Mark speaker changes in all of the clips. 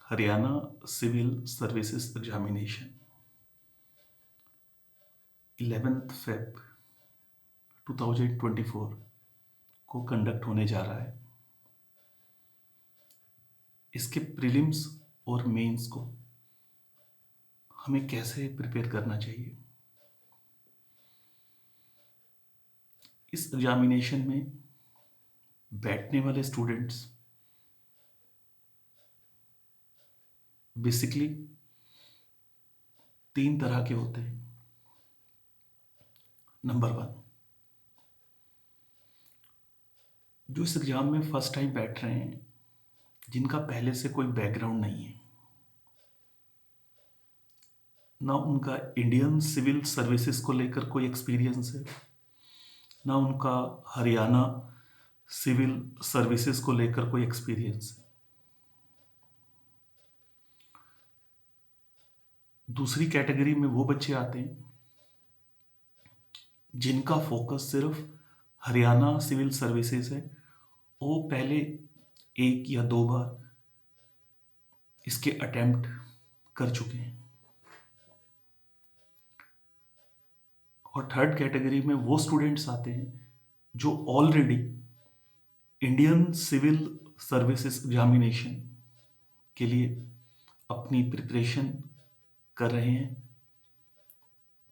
Speaker 1: Haryana civil services examination 11 Feb 2024 को conduct होने जा रहा है। इसके प्रीलिम्स और मेंस को हमें कैसे प्रिपेयर करना चाहिए। इस एग्जामिनेशन में बैठने वाले स्टूडेंट्स बेसिकली 3 तरह के होते हैं। नंबर 1, जो इस एग्जाम में फर्स्ट टाइम बैठ रहे हैं, जिनका पहले से कोई बैकग्राउंड नहीं है, ना उनका इंडियन सिविल सर्विसेज को लेकर कोई एक्सपीरियंस है, ना उनका हरियाणा सिविल सर्विसेज को लेकर कोई एक्सपीरियंस है। दूसरी कैटेगरी में वो बच्चे आते हैं जिनका फोकस सिर्फ हरियाणा सिविल सर्विसेज है। वो पहले 1 या 2 बार इसके अटेम्प्ट कर चुके हैं। और थर्ड कैटेगरी में वो स्टूडेंट्स आते हैं जो already Indian civil services examination के लिए अपनी प्रिपरेशन कर रहे हैं।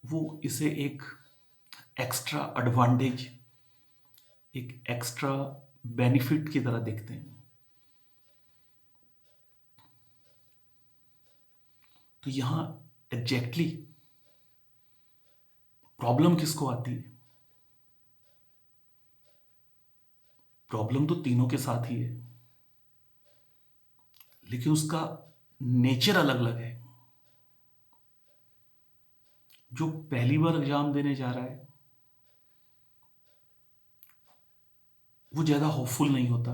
Speaker 1: वो इसे एक एक्स्ट्रा एडवांटेज, एक एक्स्ट्रा बेनिफिट की तरह देखते हैं। तो यहां एग्जैक्टली प्रॉब्लम किसको आती है? प्रॉब्लम तो तीनों के साथ ही है, लेकिन उसका नेचर अलग अलग है। जो पहली बार एग्जाम देने जा रहा है वो ज्यादा होपफुल नहीं होता,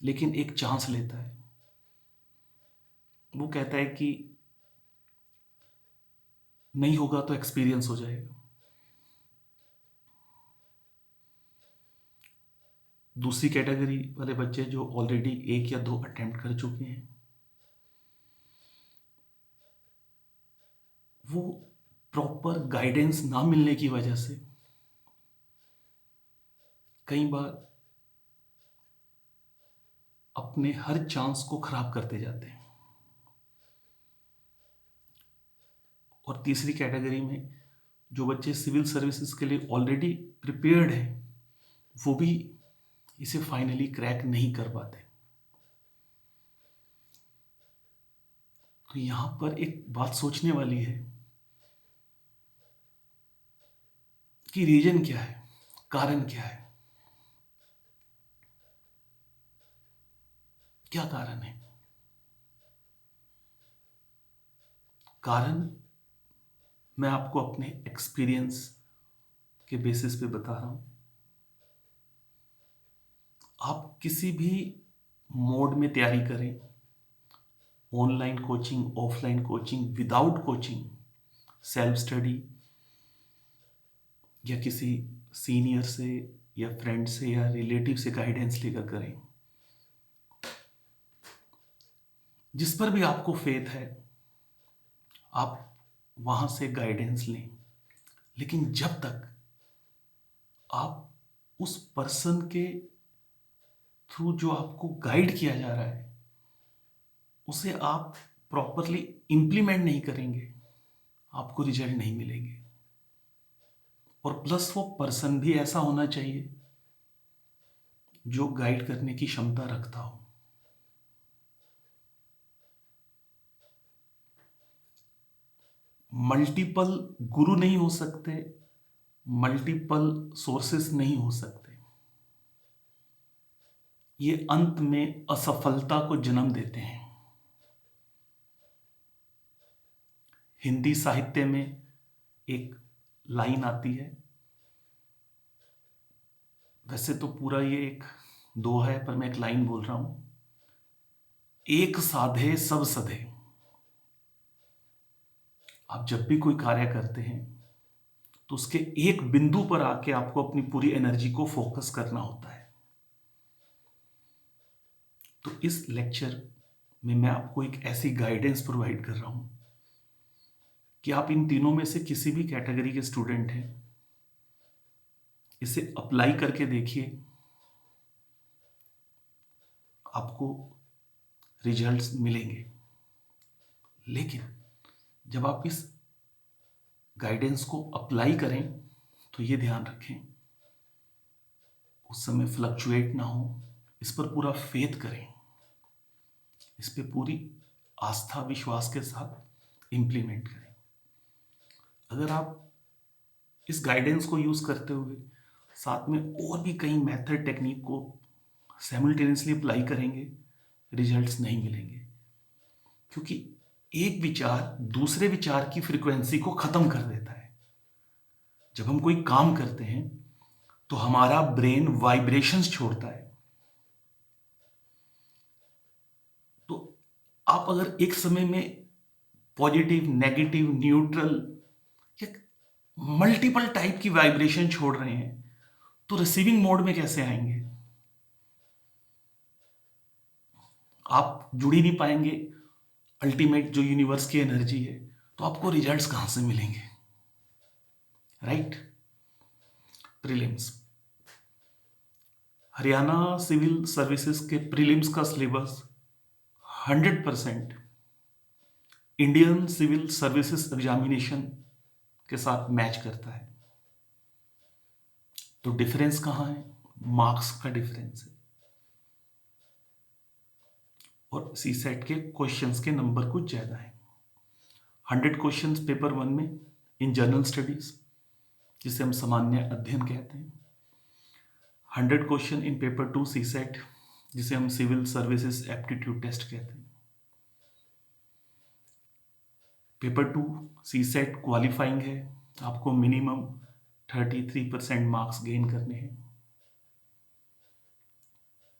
Speaker 1: लेकिन एक चांस लेता है। वो कहता है कि नहीं होगा तो एक्सपीरियंस हो जाएगा। दूसरी कैटेगरी वाले बच्चे जो ऑलरेडी 1 या 2 अटेम्प्ट कर चुके हैं, वो प्रॉपर गाइडेंस ना मिलने की वजह से कई बार अपने हर चांस को खराब करते जाते हैं। और तीसरी कैटेगरी में जो बच्चे सिविल सर्विसेज के लिए ऑलरेडी प्रिपेयर्ड हैं, वो भी इसे फाइनली क्रैक नहीं कर पाते। तो यहां पर एक बात सोचने वाली है कि रीजन क्या है, कारण क्या है, क्या कारण है। कारण मैं आपको अपने एक्सपीरियंस के बेसिस पे बता रहा हूं। आप किसी भी मोड में तैयारी करें, online coaching, offline coaching, without coaching, self study या किसी सीनियर से या फ्रेंड से या रिलेटिव से गाइडेंस लेकर करें, जिस पर भी आपको फेथ है आप वहां से गाइडेंस लें। लेकिन जब तक आप उस पर्सन के थ्रू जो आपको गाइड किया जा रहा है उसे आप प्रॉपरली इंप्लीमेंट नहीं करेंगे, आपको रिजल्ट नहीं मिलेंगे। और प्लस वो पर्सन भी ऐसा होना चाहिए जो गाइड करने की क्षमता रखता हो। मल्टीपल गुरु नहीं हो सकते, मल्टीपल सोर्सेस नहीं हो सकते। ये अंत में असफलता को जन्म देते हैं। हिंदी साहित्य में एक लाइन आती है, वैसे तो पूरा ये एक दोहा है पर मैं एक लाइन बोल रहा हूं, एक साधे सब सधे। आप जब भी कोई कार्य करते हैं तो उसके एक बिंदु पर आके आपको अपनी पूरी एनर्जी को फोकस करना होता है। तो इस लेक्चर में मैं आपको एक ऐसी गाइडेंस प्रोवाइड कर रहा हूं कि आप इन तीनों में से किसी भी कैटेगरी के स्टूडेंट हैं, इसे अप्लाई करके देखिए, आपको रिजल्ट्स मिलेंगे। लेकिन जब आप इस गाइडेंस को अप्लाई करें तो ये ध्यान रखें, उस समय फ्लक्चुएट ना हो, इस पर पूरा फेथ करें, इस पे पूरी आस्था विश्वास के साथ इम्प्लीमेंट करें। अगर आप इस गाइडेंस को यूज करते हुए साथ में और भी कई मेथड टेक्निक को साइमल्टेनियसली अप्लाई करेंगे, रिजल्ट्स नहीं मिलेंगे, क्योंकि एक विचार दूसरे विचार की फ्रीक्वेंसी को खत्म कर देता है। जब हम कोई काम करते हैं तो हमारा ब्रेन वाइब्रेशंस छोड़ता है। तो आप अगर एक समय में पॉजिटिव, नेगेटिव, न्यूट्रल या मल्टीपल टाइप की वाइब्रेशन छोड़ रहे हैं तो रिसीविंग मोड में कैसे आएंगे? आप जुड़ ही नहीं पाएंगे अल्टीमेट जो यूनिवर्स की एनर्जी है, तो आपको रिजल्ट्स कहां से मिलेंगे? Right? Prelims, Haryana civil services के प्रीलिम्स का syllabus 100% Indian civil services examination के साथ मैच करता है। तो डिफरेंस कहां है? मार्क्स का डिफरेंस है, और सी सेट के क्वेश्चंस के नंबर कुछ ज्यादा है। 100 क्वेश्चंस पेपर 1 में इन जनरल स्टडीज, जिसे हम सामान्य अध्ययन कहते हैं। 100 question in paper 2 C set, जिसे हम सिविल सर्विसेज एप्टीट्यूड टेस्ट कहते हैं। पेपर 2 सी सेट क्वालिफाइंग है, आपको मिनिमम 33% मार्क्स गेन करने हैं।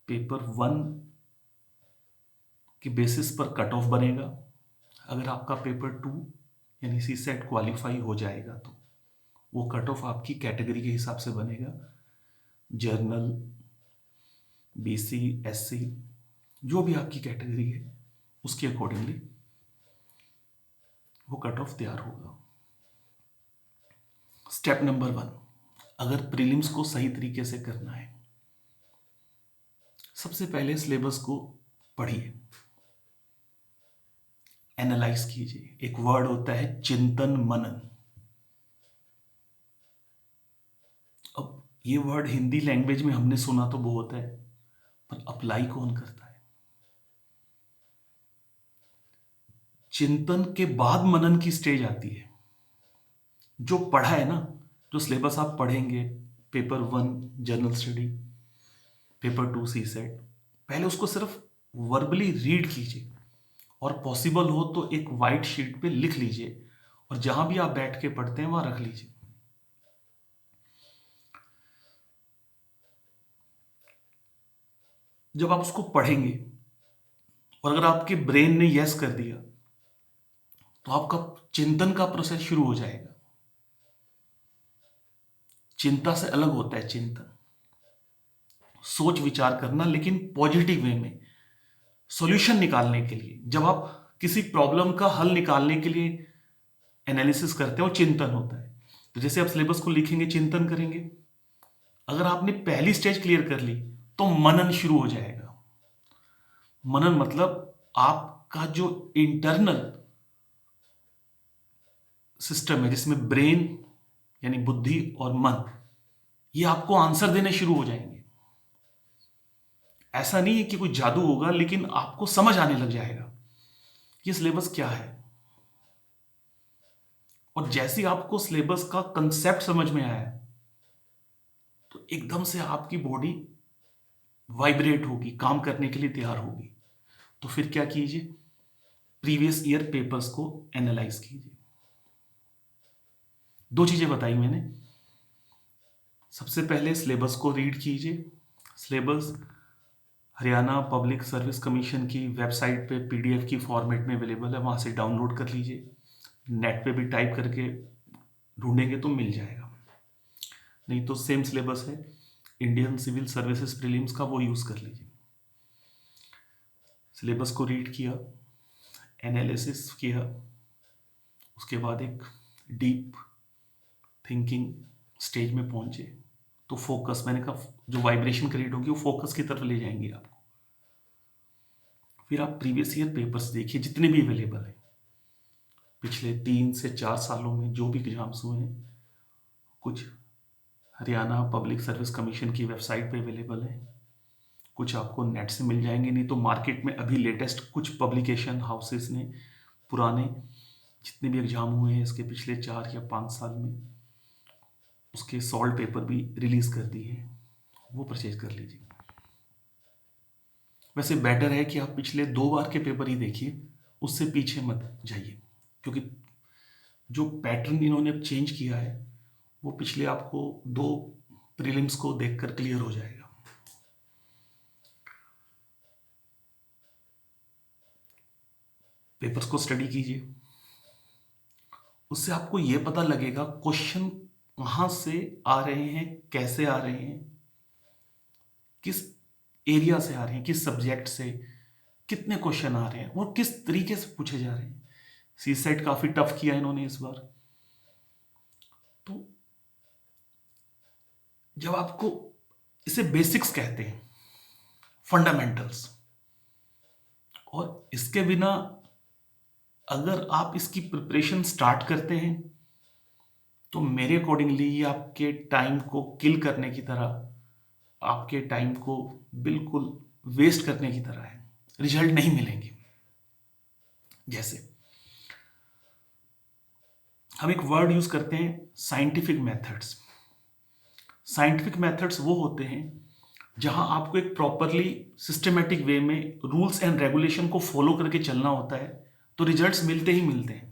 Speaker 1: पेपर 1 के बेसिस पर कट ऑफ बनेगा। अगर आपका पेपर 2 यानी सी सेट क्वालिफाई हो जाएगा तो वो कट ऑफ आपकी कैटेगरी के हिसाब से बनेगा। जर्नल, बीसी, एससी, जो भी आपकी कैटेगरी है उसके अकॉर्डिंगली वो कट ऑफ तैयार होगा। स्टेप नंबर 1, अगर प्रीलिम्स को सही तरीके से करना है, सबसे पहले सिलेबस को पढ़िए, एनालाइज कीजिए। एक वर्ड होता है चिंतन मनन। अब ये वर्ड हिंदी लैंग्वेज में हमने सुना तो बहुत है, पर अप्लाई कौन करता है? चिंतन के बाद मनन की स्टेज आती है। जो पढ़ा है ना, जो सिलेबस आप पढ़ेंगे, paper 1 general study, paper 2 C set, पहले उसको सिर्फ वर्बली रीड कीजिए, और पॉसिबल हो तो एक वाइट शीट पे लिख लीजिए, और जहां भी आप बैठ के पढ़ते हैं वहां रख लीजिए। जब आप उसको पढ़ेंगे और अगर आपके ब्रेन ने यस कर दिया तो आपका चिंतन का प्रोसेस शुरू हो जाएगा। चिंता से अलग होता है चिंतन, सोच विचार करना, लेकिन पॉजिटिव वे में, सॉल्यूशन निकालने के लिए। जब आप किसी प्रॉब्लम का हल निकालने के लिए एनालिसिस करते हैं वो चिंतन होता है। तो जैसे आप सिलेबस को लिखेंगे, चिंतन करेंगे, अगर आपने पहली स्टेज क्लियर कर ली तो मनन शुरू हो जाएगा। मनन मतलब आपका जो इंटरनल सिस्टम है, जिसमें ब्रेन यानी बुद्धि और मन, ये आपको आंसर देने शुरू हो जाएंगे। ऐसा नहीं है कि कोई जादू होगा, लेकिन आपको समझ आने लग जाएगा ये सिलेबस क्या है। और जैसे आपको सिलेबस का कंसेप्ट समझ में आया तो एकदम से आपकी बॉडी वाइब्रेट होगी, काम करने के लिए तैयार होगी। तो फिर क्या कीजिए, प्रीवियस ईयर पेपर्स को एनालाइज कीजिए। 2 चीजें बताई मैंने। सबसे पहले सिलेबस को रीड कीजिए। Syllabus Haryana public service commission की वेबसाइट पे पीडीएफ की फॉर्मेट में अवेलेबल है, वहां से डाउनलोड कर लीजिए। नेट पे भी टाइप करके ढूंढेंगे तो मिल जाएगा, नहीं तो सेम सिलेबस है इंडियन सिविल सर्विसेज प्रीलिम्स का, वो यूज कर लीजिए। सिलेबस को रीड किया, एनालिसिस किया, उसके बाद एक डीप थिंकिंग स्टेज में पहुंचे तो फोकस, मैंने कहा जो वाइब्रेशन क्रिएट होगी वो फोकस की तरफ ले जाएंगे आपको। फिर आप प्रीवियस ईयर पेपर्स देखिए जितने भी अवेलेबल हैं, पिछले 3 से 4 सालों में जो भी एग्जाम्स हुए हैं, कुछ हरियाणा पब्लिक सर्विस कमीशन की वेबसाइट पे अवेलेबल है, कुछ आपको नेट से मिल जाएंगे, नहीं तो मार्केट में अभी लेटेस्ट कुछ पब्लिकेशन हाउसेस ने पुराने जितने भी एग्जाम हुए हैं इसके पिछले 4 या 5 साल में उसके सॉल्व पेपर भी रिलीज कर दिए हैं, वो परचेज कर लीजिए। वैसे बेटर है कि आप पिछले 2 बार के पेपर ही देखिए, उससे पीछे मत जाइए, क्योंकि जो पैटर्न इन्होंने अब चेंज किया है वो पिछले आपको 2 प्रीलिम्स को देखकर क्लियर हो जाएगा। पेपर्स को स्टडी कीजिए, उससे आपको ये पता लगेगा क्वेश्चन कहाँ से आ रहे हैं, कैसे आ रहे हैं, किस एरिया से आ रहे हैं, किस सब्जेक्ट से, कितने क्वेश्चन आ रहे हैं और किस तरीके से पूछे जा रहे हैं। सीसेट काफी टफ किया इन्होंने इस बार। तो जब आपको इसे बेसिक्स कहते हैं, फंडामेंटल्स, और इसके बिना अगर आप इसकी प्रिपरेशन स्टार्ट करते हैं तो मेरे अकॉर्डिंगली ये आपके टाइम को किल करने की तरह, आपके टाइम को बिल्कुल वेस्ट करने की तरह है, रिजल्ट नहीं मिलेंगे। जैसे हम एक वर्ड यूज करते हैं साइंटिफिक मेथड्स। साइंटिफिक मेथड्स वो होते हैं जहां आपको एक प्रॉपरली सिस्टमेटिक वे में रूल्स एंड रेगुलेशन को फॉलो करके चलना होता है, तो रिजल्ट्स मिलते ही मिलते हैं।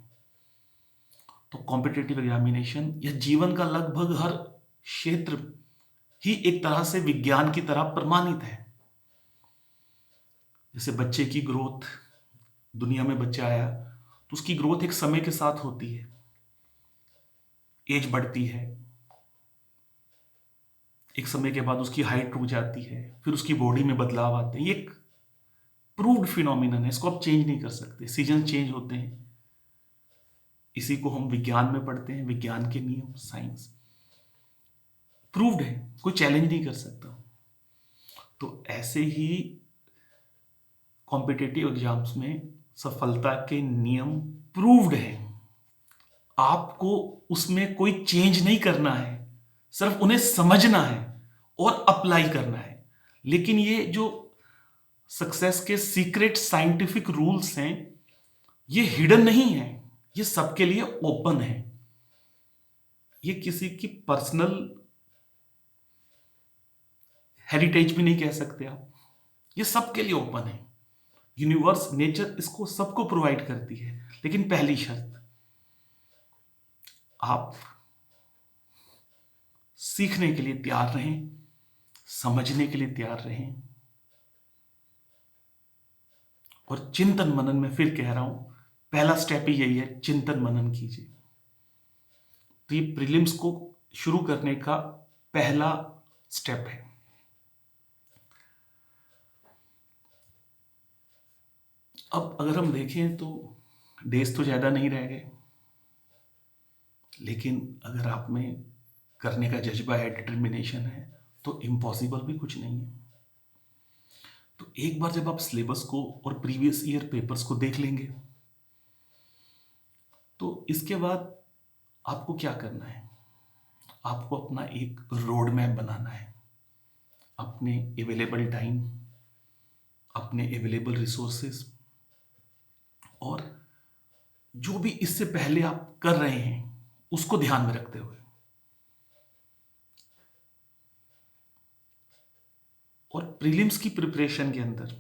Speaker 1: तो कॉम्पिटिटिव एग्जामिनेशन या जीवन का लगभग हर क्षेत्र ही एक तरह से विज्ञान की तरह प्रमाणित है। जैसे बच्चे की ग्रोथ, दुनिया में बच्चा आया तो उसकी ग्रोथ एक समय के साथ होती है, एज बढ़ती है, एक समय के बाद उसकी हाइट रुक जाती है, फिर उसकी बॉडी में बदलाव आते हैं। ये एक प्रूव्ड फिनोमिनन है, इसको आप चेंज नहीं कर सकते। सीजन चेंज होते हैं, इसी को हम विज्ञान में पढ़ते हैं, विज्ञान के नियम, साइंस प्रूव्ड है, कोई चैलेंज नहीं कर सकता। तो ऐसे ही कॉम्पिटिटिव एग्जाम्स में सफलता के नियम प्रूव्ड है, आपको उसमें कोई चेंज नहीं करना है, सिर्फ उन्हें समझना है और अप्लाई करना है। लेकिन ये जो सक्सेस के सीक्रेट साइंटिफिक रूल्स हैं ये हिडन नहीं है, ये सबके लिए ओपन है। ये किसी की पर्सनल हेरिटेज भी नहीं कह सकते आप, ये सबके लिए ओपन है। यूनिवर्स, नेचर इसको सबको प्रोवाइड करती है। लेकिन पहली शर्त, आप सीखने के लिए तैयार रहें, समझने के लिए तैयार रहें, और चिंतन मनन में फिर कह रहा हूं, पहला स्टेप ही यही है, चिंतन मनन कीजिए। तो ये प्रीलिम्स को शुरू करने का पहला स्टेप है। अब अगर हम देखें तो डेज तो ज्यादा नहीं रह गए, लेकिन अगर आप में करने का जज्बा है, डिटर्मिनेशन है, तो इम्पॉसिबल भी कुछ नहीं है। तो एक बार जब आप सिलेबस को और प्रीवियस ईयर पेपर्स को देख लेंगे तो इसके बाद आपको क्या करना है, आपको अपना एक रोड मैप बनाना है, अपने अवेलेबल टाइम, अपने अवेलेबल रिसोर्सेस, और जो भी इससे पहले आप कर रहे हैं उसको ध्यान में रखते हुए, और प्रीलिम्स की प्रिपरेशन के अंदर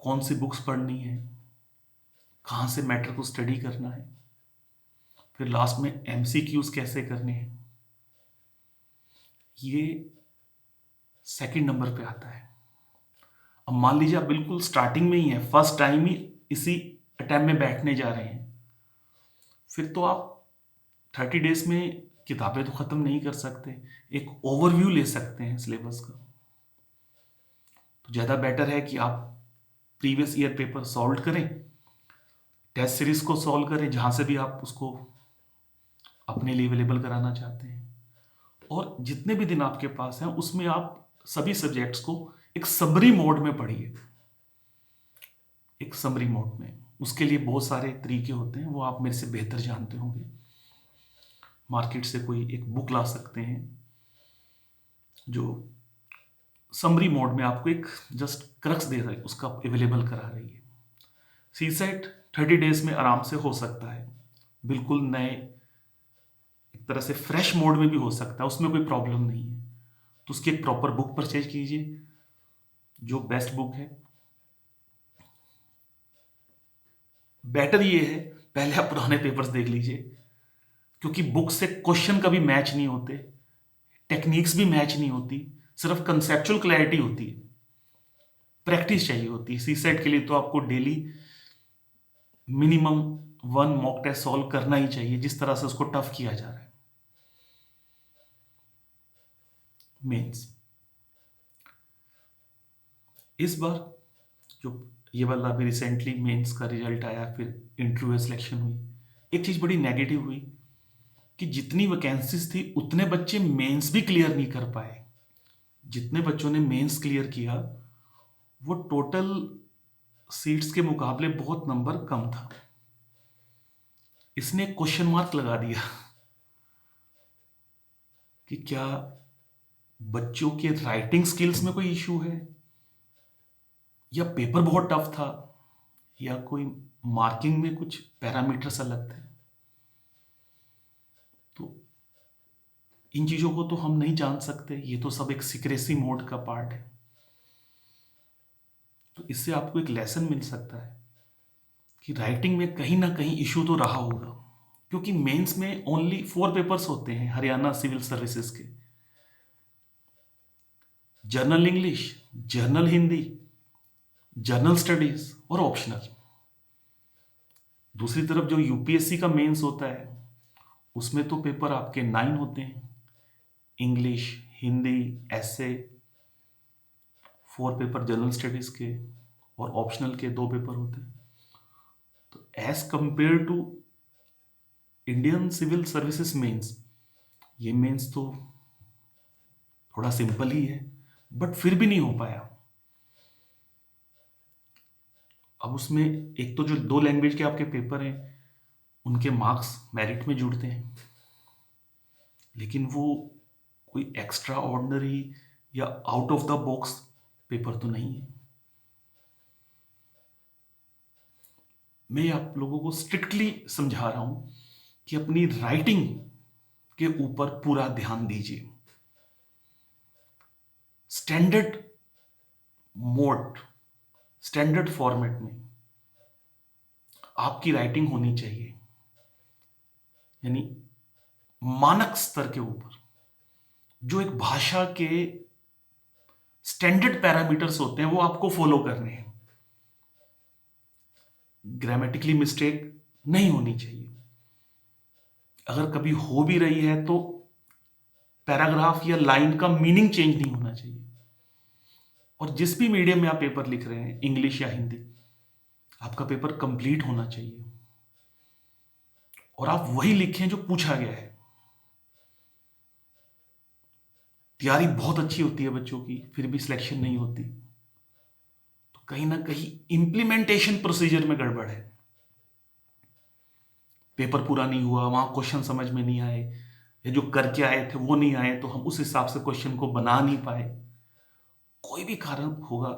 Speaker 1: कौन सी बुक्स पढ़नी है, कहां से मैटर को स्टडी करना है, फिर लास्ट में एमसीक्यूज कैसे करने हैं, ये सेकंड नंबर पे आता है। अब मान लीजिए आप बिल्कुल स्टार्टिंग में ही है, फर्स्ट टाइम ही इसी अटेम्प्ट में बैठने जा रहे हैं, फिर तो आप 30 डेज में किताबें तो खत्म नहीं कर सकते, एक ओवरव्यू ले सकते हैं सिलेबस का। तो ज़्यादा बेटर है कि आप प्रीवियस ईयर पेपर सॉल्व करें, टेस्ट सीरीज को सॉल्व करें जहां से भी आप उसको अपने लिए अवेलेबल कराना चाहते हैं, और जितने भी दिन आपके पास हैं उसमें आप सभी सब्जेक्ट्स को एक समरी मोड में पढ़िए। एक समरी मोड में उसके लिए बहुत सारे तरीके होते हैं, वो आप मेरे से बेहतर जानते होंगे। मार्केट से कोई एक बुक ला सकते हैं जो समरी मोड में आपको एक जस्ट क्रक्स दे रहा है, उसका अवेलेबल करा रही है। सीसेट 30 डेज में आराम से हो सकता है, बिल्कुल नए एक तरह से फ्रेश मोड में भी हो सकता है, उसमें कोई प्रॉब्लम नहीं है। तो उसकी एक प्रॉपर बुक परचेज कीजिए, जो बेस्ट बुक है। बेटर ये है पहले आप पुराने पेपर्स देख लीजिए, क्योंकि बुक से क्वेश्चन कभी मैच नहीं होते, टेक्निक्स भी मैच नहीं होती, सिर्फ कंसेप्चुअल क्लैरिटी होती है, प्रैक्टिस चाहिए होती है। सीसेट के लिए तो आपको daily minimum 1 mock test solve करना ही चाहिए, जिस तरह से उसको टफ किया जा रहा है। मेंस इस बार जो ये वाला अभी रिसेंटली मेंस का रिजल्ट आया, फिर इंटरव्यू सिलेक्शन हुई, एक चीज बड़ी नेगेटिव हुई कि जितनी वैकेंसीज थी उतने बच्चे मेंस भी क्लियर नहीं कर पाए। जितने बच्चों ने मेंस क्लियर किया वो टोटल सीट्स के मुकाबले बहुत नंबर कम था। इसने क्वेश्चन मार्क लगा दिया कि क्या बच्चों के राइटिंग स्किल्स में कोई इशू है, या पेपर बहुत टफ था, या कोई मार्किंग में कुछ पैरामीटर्स अलग थे। तो इन चीजों को तो हम नहीं जान सकते, ये तो सब एक सीक्रेसी मोड का पार्ट है। तो इससे आपको एक लेसन मिल सकता है कि राइटिंग में कहीं ना कहीं इशू तो रहा होगा, क्योंकि मेंस में ओनली 4 पेपर्स होते हैं हरियाणा सिविल सर्विसेज के, journal English, journal Hindi, journal studies और ऑप्शनल। दूसरी तरफ जो यूपीएससी का मेंस होता है उसमें तो पेपर आपके 9 होते हैं, इंग्लिश, हिंदी, ऐसे, 4 पेपर जनरल स्टडीज के, और ऑप्शनल के 2 पेपर होते हैं। तो as compare to Indian civil services mains, ये मेंस तो थोड़ा सिंपल ही है, बट फिर भी नहीं हो पाया। अब उसमें एक तो जो 2 लैंग्वेज के आपके पेपर हैं उनके मार्क्स मेरिट में जुड़ते हैं, लेकिन वो कोई एक्स्ट्रा ऑर्डिनरी या out of the box paper तो नहीं है। मैं आप लोगों को स्ट्रिक्टली समझा रहा हूं कि अपनी राइटिंग के ऊपर पूरा ध्यान दीजिए। स्टैंडर्ड मोड, स्टैंडर्ड फॉर्मेट में आपकी राइटिंग होनी चाहिए, यानी मानक स्तर के ऊपर जो एक भाषा के स्टैंडर्ड पैरामीटर्स होते हैं वो आपको फॉलो करने हैं। ग्रामेटिकली मिस्टेक नहीं होनी चाहिए, अगर कभी हो भी रही है तो पैराग्राफ या लाइन का मीनिंग चेंज नहीं होना चाहिए। और जिस भी मीडियम में आप पेपर लिख रहे हैं, इंग्लिश या हिंदी, आपका पेपर कंप्लीट होना चाहिए और आप वही लिखें जो पूछा गया है। तैयारी बहुत अच्छी होती है बच्चों की, फिर भी सिलेक्शन नहीं होती, तो कहीं ना कहीं इंप्लीमेंटेशन प्रोसीजर में गड़बड़ है। पेपर पूरा नहीं हुआ, वहां क्वेश्चन समझ में नहीं आए, या जो करके आए थे वो नहीं आए, तो हम उस हिसाब से क्वेश्चन को बना नहीं पाए, कोई भी कारण होगा,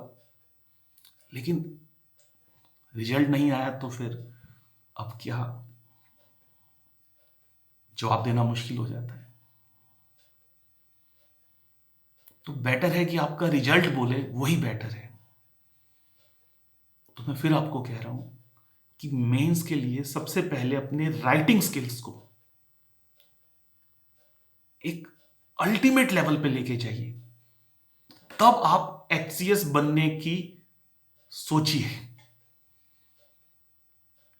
Speaker 1: लेकिन रिजल्ट नहीं आया तो फिर अब क्या, जवाब देना मुश्किल हो जाता है। तो बेटर है कि आपका रिजल्ट बोले, वही बेटर है। तो मैं फिर आपको कह रहा हूं कि मेंस के लिए सबसे पहले अपने राइटिंग स्किल्स को एक अल्टीमेट लेवल पे लेके जाइए, तब आप एचसीएस बनने की सोचिए।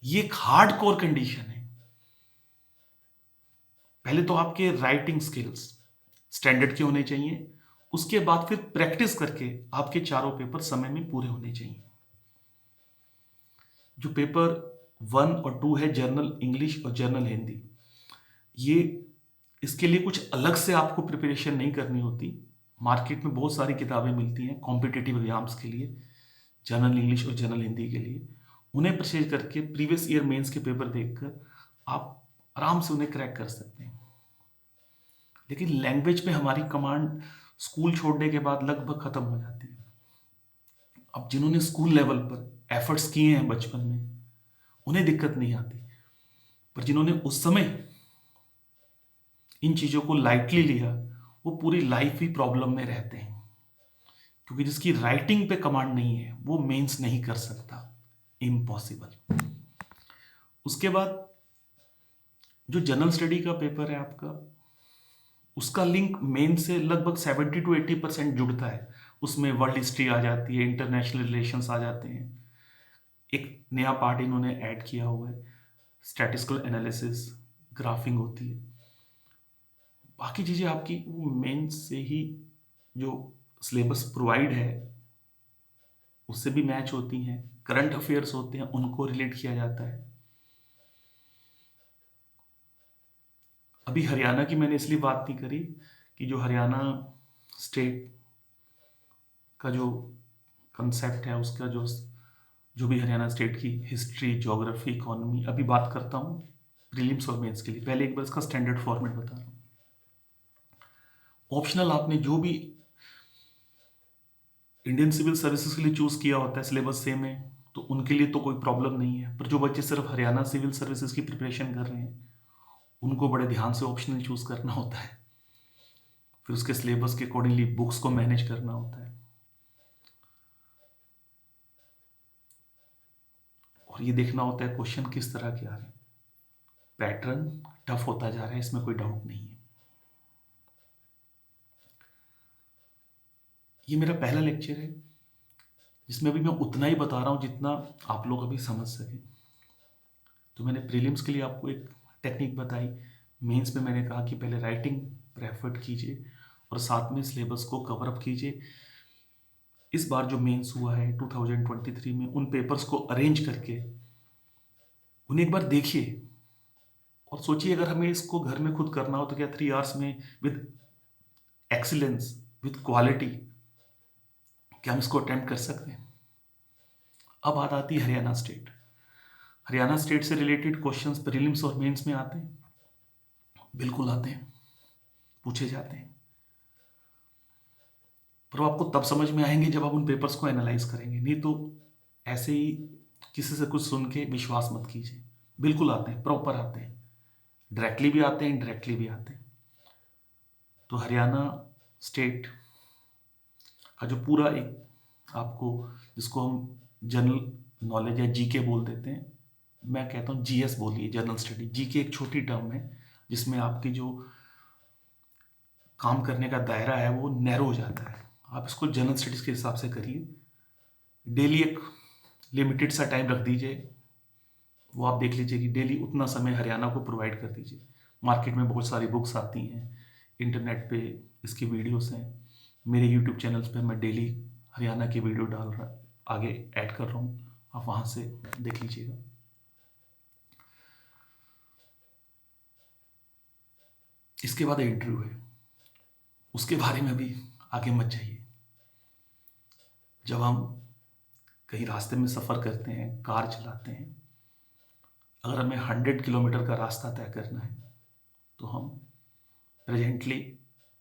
Speaker 1: ये एक हार्ड कोर कंडीशन है। पहले तो आपके राइटिंग स्किल्स स्टैंडर्ड के होने चाहिए, उसके बाद फिर प्रैक्टिस करके आपके चारों पेपर समय में पूरे होने चाहिए। जो पेपर 1 और 2 है, जनरल इंग्लिश और जनरल हिंदी, ये इसके लिए कुछ अलग से आपको प्रिपरेशन नहीं करनी होती। मार्केट में बहुत सारी किताबें मिलती हैं कॉम्पिटिटिव एग्जाम्स के लिए, जनरल इंग्लिश और जनरल हिंदी के लिए। उन्हें परचेज करके प्रीवियस ईयर मेंस के पेपर देखकर आप आराम से उन्हें क्रैक कर सकते हैं। लेकिन लैंग्वेज पे हमारी कमांड स्कूल छोड़ने के बाद लगभग खत्म हो जाती है। अब जिन्होंने स्कूल लेवल पर एफर्ट्स किए हैं बचपन में, उन्हें दिक्कत नहीं आती, पर जिन्होंने उस समय इन चीज़ों को लाइटली लिया, वो पूरी लाइफ ही प्रॉब्लम में रहते हैं। क्योंकि जिसकी राइटिंग पे कमांड नहीं है वो मेंस नहीं कर सकता, इम्पॉसिबल। उसके बाद जो जनरल स्टडी का पेपर है आपका, उसका लिंक मेन से लगभग 70 to 80% जुड़ता है। उसमें वर्ल्ड हिस्ट्री आ जाती है, इंटरनेशनल रिलेशंस आ जाते हैं, एक नया पार्ट इन्होंने ऐड किया हुआ है, स्टैटिस्टिकल एनालिसिस, ग्राफिंग होती है। बाकी चीज़ें आपकी वो मेन से ही जो सिलेबस प्रोवाइड है उससे भी मैच होती हैं। करंट अफेयर्स होते हैं, उनको रिलेट किया जाता है। अभी हरियाणा की मैंने इसलिए बात नहीं करी कि जो हरियाणा स्टेट का जो कंसेप्ट है, उसका जो भी हरियाणा स्टेट की हिस्ट्री, ज्योग्राफी, इकोनॉमी, अभी बात करता हूँ प्रीलिम्स और मेंस के लिए। पहले एक बार इसका स्टैंडर्ड फॉर्मेट बता रहा हूँ। ऑप्शनल आपने जो भी इंडियन सिविल सर्विसेज के लिए चूज किया होता है, सिलेबस सेम है, तो उनके लिए तो कोई प्रॉब्लम नहीं है। पर जो बच्चे सिर्फ हरियाणा सिविल सर्विसेज की प्रिपरेशन कर रहे हैं, उनको बड़े ध्यान से ऑप्शनल चूज करना होता है। फिर उसके सिलेबस के अकॉर्डिंगली बुक्स को मैनेज करना होता है, और ये देखना होता है क्वेश्चन किस तरह के आ रहे हैं। पैटर्न टफ होता जा रहा है, इसमें कोई डाउट नहीं है। ये मेरा पहला लेक्चर है जिसमें अभी मैं उतना ही बता रहा हूँ जितना आप लोग अभी समझ सकें। तो मैंने प्रीलिम्स के लिए आपको एक टेक्निक बताई, मेंस में मैंने कहा कि पहले राइटिंग पर एफर्ट कीजिए और साथ में सिलेबस को कवर अप कीजिए। इस बार जो मेंस हुआ है 2023 में, उन पेपर्स को अरेंज करके उन्हें एक बार देखिए और सोचिए अगर हमें इसको घर में खुद करना हो तो क्या 3 आवर्स में विद एक्सीलेंस, विद क्वालिटी, क्या हम इसको अटेम्प्ट कर सकते हैं? अब बात आती है हरियाणा स्टेट। हरियाणा स्टेट से रिलेटेड क्वेश्चंस प्रीलिम्स और मेंस में आते हैं, बिल्कुल आते हैं, पूछे जाते हैं। पर वो आपको तब समझ में आएंगे जब आप उन पेपर्स को एनालाइज करेंगे, नहीं तो ऐसे ही किसी से कुछ सुन के विश्वास मत कीजिए। बिल्कुल आते हैं, प्रॉपर आते हैं, डायरेक्टली भी आते हैं, इनडायरेक्टली भी आते हैं। तो हरियाणा स्टेट का जो पूरा एक आपको, जिसको हम जनरल नॉलेज या जीके बोल देते हैं, मैं कहता हूँ जीएस बोलिए, जनरल स्टडी। जीके एक छोटी टर्म है जिसमें आपकी जो काम करने का दायरा है वो नैरो हो जाता है। आप इसको जनरल स्टडीज के हिसाब से करिए। डेली एक लिमिटेड सा टाइम रख दीजिए, वो आप देख लीजिए कि डेली उतना समय हरियाणा को प्रोवाइड कर दीजिए। मार्केट में बहुत सारी बुक्स आती हैं, इंटरनेट पे इसकी वीडियोस हैं, मेरे यूट्यूब चैनल्स पे मैं डेली हरियाणा की वीडियो डाल रहा, आगे ऐड कर रहा हूँ, आप वहाँ से देख लीजिएगा। इसके बाद इंटरव्यू है, उसके बारे में भी आगे मत जाइए। जब हम कहीं रास्ते में सफ़र करते हैं, कार चलाते हैं, अगर हमें 100 किलोमीटर का रास्ता तय करना है तो हम प्रेजेंटली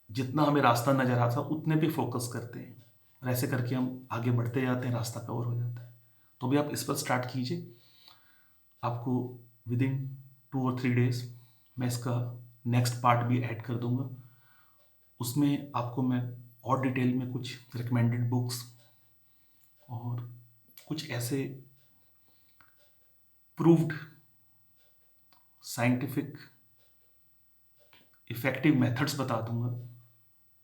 Speaker 1: जितना हमें रास्ता नज़र आता है उतने पे फोकस करते हैं, और ऐसे करके हम आगे बढ़ते जाते हैं, रास्ता कवर हो जाता है। तो भी आप इस पर स्टार्ट कीजिए। आपको विद इन 2 और 3 डेज मैं इसका नेक्स्ट पार्ट भी ऐड कर दूंगा। उसमें आपको मैं और डिटेल में कुछ रिकमेंडेड बुक्स और कुछ ऐसे प्रूव्ड साइंटिफिक इफ़ेक्टिव मेथड्स बता दूंगा,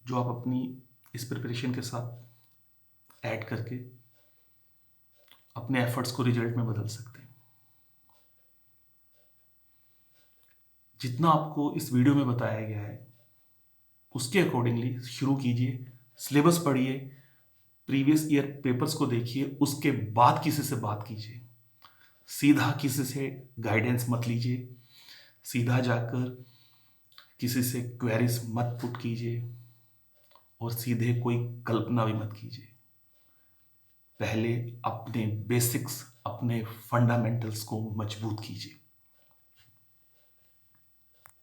Speaker 1: जो आप अपनी इस प्रिपरेशन के साथ ऐड करके अपने एफर्ट्स को रिजल्ट में बदल सकते हैं। जितना आपको इस वीडियो में बताया गया है उसके अकॉर्डिंगली शुरू कीजिए, सिलेबस पढ़िए, प्रीवियस ईयर पेपर्स को देखिए, उसके बाद किसी से बात कीजिए। सीधा किसी से गाइडेंस मत लीजिए, सीधा जाकर किसी से क्वेरीज मत पुट कीजिए और सीधे कोई कल्पना भी मत कीजिए। पहले अपने बेसिक्स, अपने फंडामेंटल्स को मजबूत कीजिए।